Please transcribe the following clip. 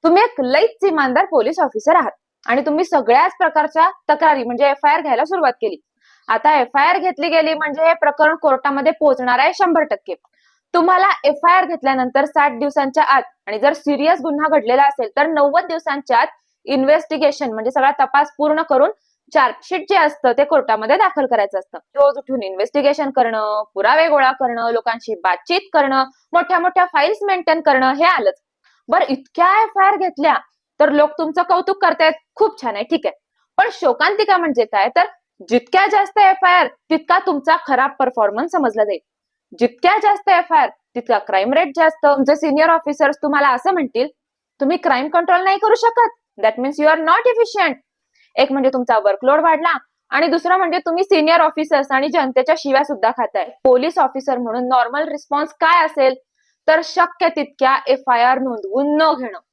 तुम्ही एक लईच इमानदार पोलीस ऑफिसर आहात आणि तुम्ही सगळ्याच प्रकारच्या तक्रारी म्हणजे एफआयआर घ्यायला सुरुवात केली. आता एफआयआर घेतली गेली म्हणजे हे प्रकरण कोर्टामध्ये पोहोचणार आहे 100%. तुम्हाला एफआयआर घेतल्यानंतर 60 दिवसांच्या आत आणि जर सिरियस गुन्हा घडलेला असेल तर 90 दिवसांच्या आत इन्व्हेस्टिगेशन म्हणजे सगळा तपास पूर्ण करून चार्जशीट जे असतं ते कोर्टामध्ये दाखल करायचं असतं. रोज उठून इन्व्हेस्टिगेशन करणं, पुरावे गोळा करणं, लोकांशी बातचीत करणं, मोठ्या मोठ्या फाईल्स मेंटेन करणं हे आलंच. बरं, इतक्या एफआयआर घेतल्या तर लोक तुमचं कौतुक करतायत, खूप छान आहे, ठीक आहे. पण शोकांतिका म्हणजे काय, तर जितक्या जास्त एफआयआर तितका तुमचा खराब परफॉर्मन्स समजला जाईल. जितक्या जास्त एफआयआर तितका क्राईम रेट जास्त. तुमचे सिनियर ऑफिसर्स तुम्हाला असं म्हणतील, तुम्ही क्राईम कंट्रोल नाही करू शकत, that means you are not efficient. एक म्हणजे तुमचा वर्कलोड वाढला आणि दुसरं म्हणजे तुम्ही सिनियर ऑफिसर्स आणि जनतेच्या शिव्या सुद्धा खाताय. पोलीस ऑफिसर म्हणून नॉर्मल रिस्पॉन्स काय असेल, तर शक्य तितक्या एफआयआर नोंदवून न घेणं.